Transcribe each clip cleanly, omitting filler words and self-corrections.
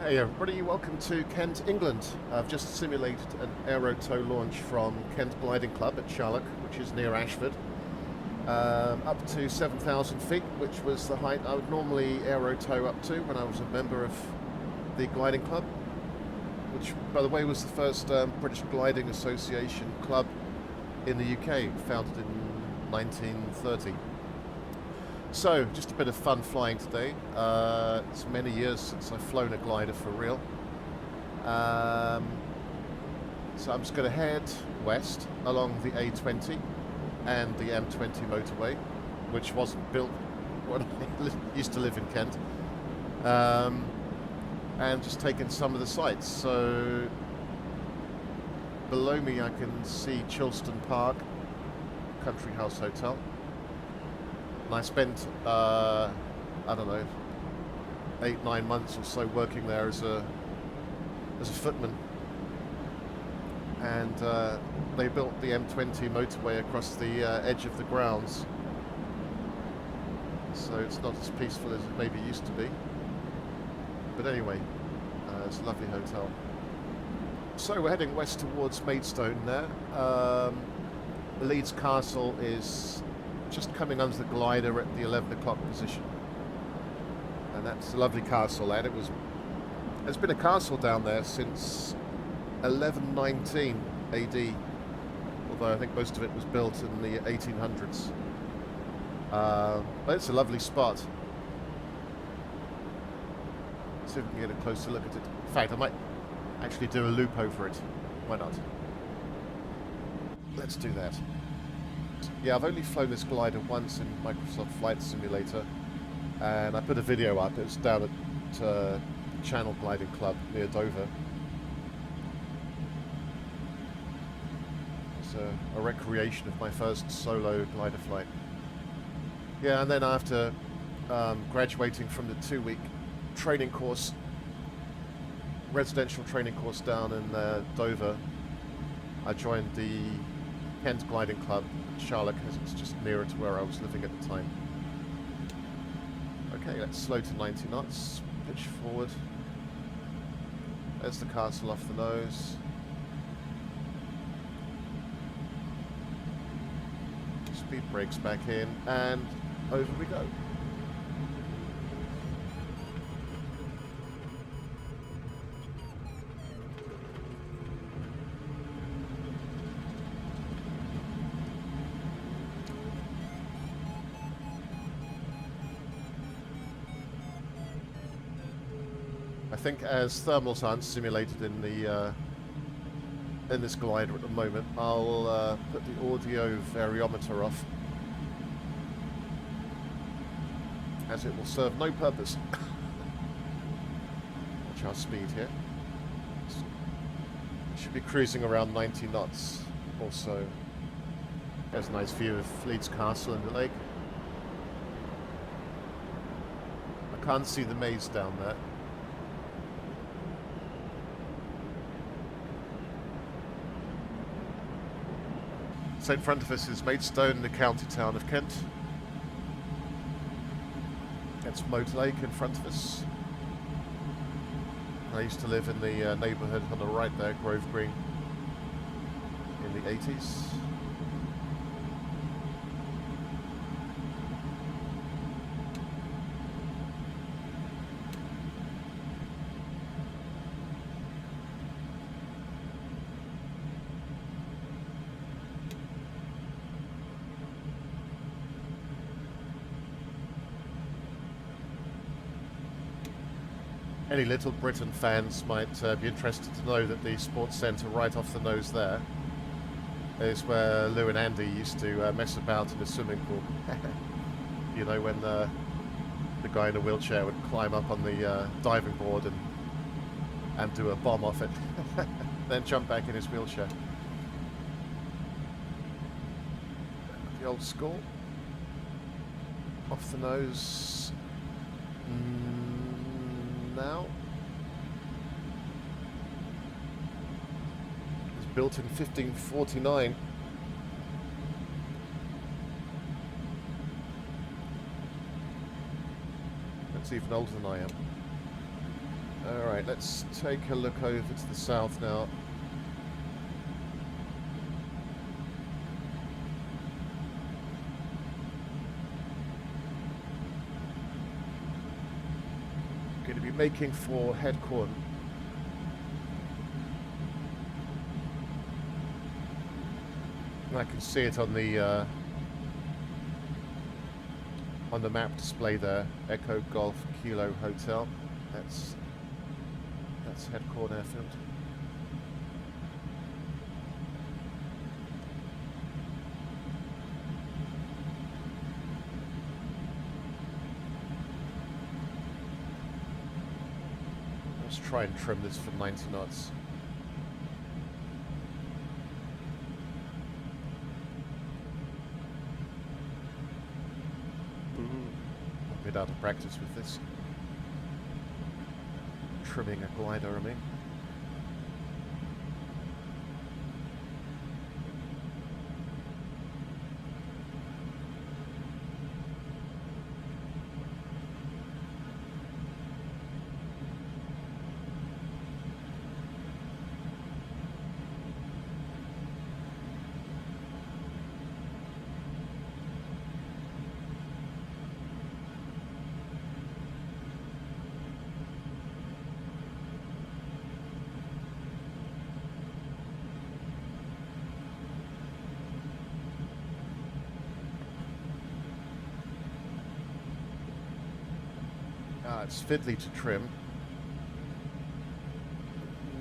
Hey everybody, welcome to Kent, England. I've just simulated an aero tow launch from Kent Gliding Club at Challock, which is near Ashford, up to 7,000 feet, which was the height I would normally aero tow up to when I was a member of the Gliding Club, which, by the way, was the first British Gliding Association club in the UK, founded in 1930. So, just a bit of fun flying today. It's many years since I've flown a glider for real. So I'm just going to head west along the A20 and the M20 motorway, which wasn't built when I used to live in Kent. And just taking some of the sights. So below me I can see Chilston Park, Country House Hotel. And I spent, I don't know, 8-9 months or so working there as a footman. And they built the M20 motorway across the edge of the grounds. So it's not as peaceful as it maybe used to be. But anyway, it's a lovely hotel. So we're heading west towards Maidstone there. Leeds Castle is just coming under the glider at the 11 o'clock position, and that's a lovely castle. And there's been a castle down there since 1119 AD, although I think most of it was built in the 1800s. But it's a lovely spot. See if we can get a closer look at it. In fact, I might actually do a loop over it. Why not? Let's do that. Yeah, I've only flown this glider once in Microsoft Flight Simulator, and I put a video up. It was down at Channel Gliding Club near Dover. It's a recreation of my first solo glider flight. Yeah, and then after graduating from the 2-week training course, residential training course down in Dover, I joined the Kent Gliding Club at Challock, as it's just nearer to where I was living at the time. Okay, let's slow to 90 knots, pitch forward. There's the castle off the nose. Speed brakes back in, and over we go. I think as thermals aren't simulated in the in this glider at the moment, I'll put the audio variometer off, as it will serve no purpose. Watch our speed here. Should be cruising around 90 knots or so. There's a nice view of Leeds Castle and the lake. I can't see the maze down there. So in front of us is Maidstone, the county town of Kent. That's Moat Lake in front of us. I used to live in the neighbourhood on the right there, Grove Green, in the 80s. Any Little Britain fans might be interested to know that the sports centre right off the nose there is where Lou and Andy used to mess about in the swimming pool. You know, when the guy in a wheelchair would climb up on the diving board and do a bomb off it, then jump back in his wheelchair. The old school. Off the nose. Now. It was built in 1549. That's even older than I am. Alright, let's take a look over to the south now. Going to be making for Headcorn. I can see it on the map display there. Echo Golf Kilo Hotel. That's Headcorn Airfield. Let's try and trim this for 90 knots. A bit out of practice with this. Trimming a glider, I mean. It's fiddly to trim.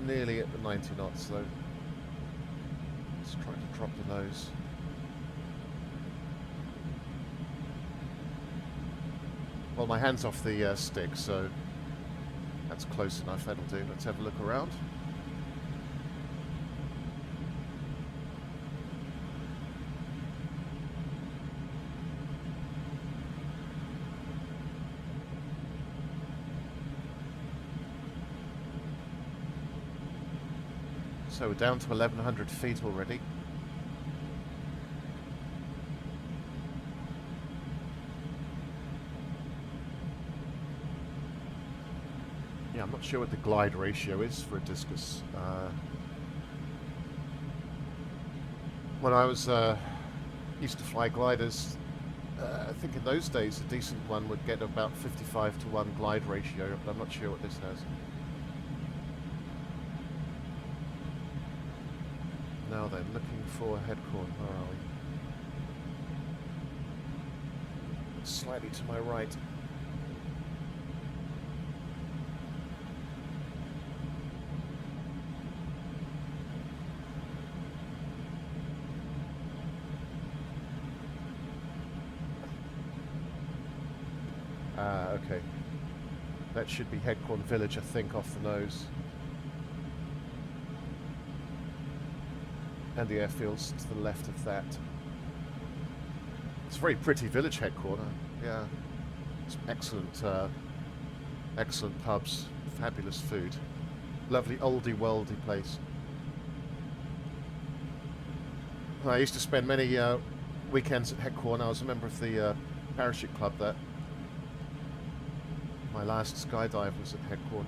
Nearly at the 90 knots though. Let's try to drop the nose. Well, my hand's off the stick, so that's close enough, that'll do. Let's have a look around. So we're down to 1,100 feet already. Yeah, I'm not sure what the glide ratio is for a discus. When I was used to fly gliders, I think in those days a decent one would get about 55 to 1 glide ratio, but I'm not sure what this has. Now then, looking for Headcorn. Where are we? Slightly to my right. Okay. That should be Headcorn Village, I think, off the nose. And the airfields to the left of that. It's a very pretty village, Headcorn. Yeah, it's excellent, excellent pubs, fabulous food, lovely oldie worldy place. I used to spend many weekends at Headcorn. I was a member of the parachute club there. My last skydive was at Headcorn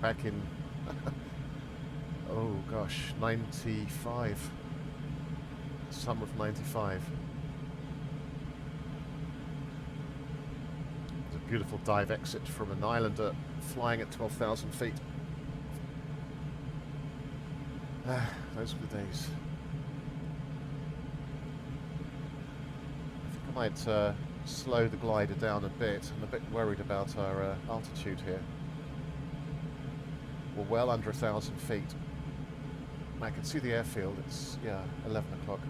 back in oh gosh, 95. Summer of 95. It's a beautiful dive exit from an islander flying at 12,000 feet. Those were the days. I think I might slow the glider down a bit. I'm a bit worried about our altitude here. We're well under 1,000 feet. I can see the airfield. It's, yeah, 11 o'clock.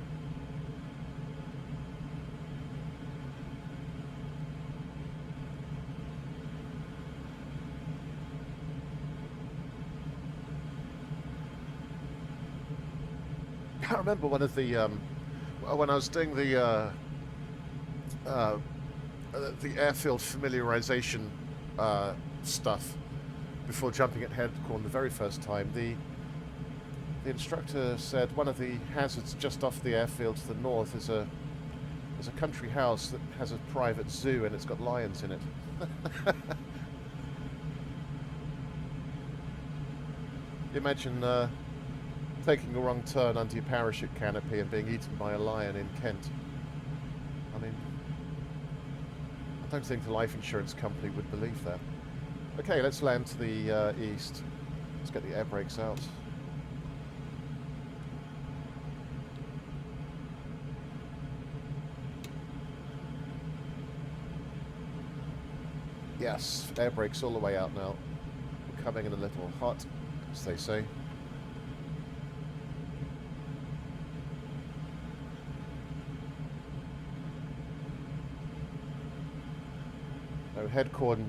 I remember one of the when I was doing the airfield familiarization stuff before jumping at Headcorn the very first time. The instructor said one of the hazards just off the airfield to the north is a country house that has a private zoo and it's got lions in it. Imagine taking a wrong turn under your parachute canopy and being eaten by a lion in Kent. I mean, I don't think the life insurance company would believe that. Okay, let's land to the east. Let's get the air brakes out. Yes, air brakes all the way out now. We're coming in a little hot, as they say. Now, Headcorn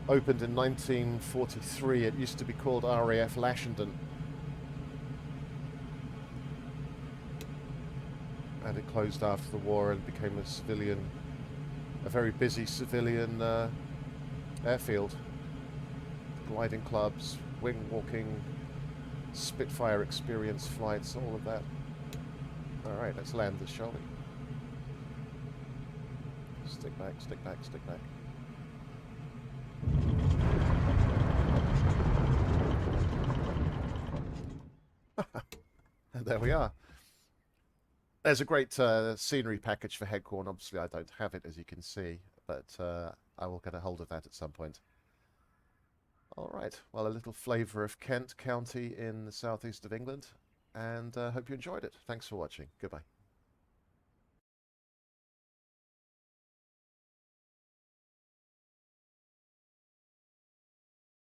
opened in 1943. It used to be called RAF Lashenden. And it closed after the war and became a very busy civilian airfield. Gliding clubs, wing walking, Spitfire experience flights, all of that. Alright, let's land this, shall we? Stick back, stick back, stick back. And there we are. There's a great scenery package for Headcorn. Obviously, I don't have it, as you can see, but I will get a hold of that at some point. All right. Well, a little flavour of Kent County in the southeast of England, and hope you enjoyed it. Thanks for watching. Goodbye.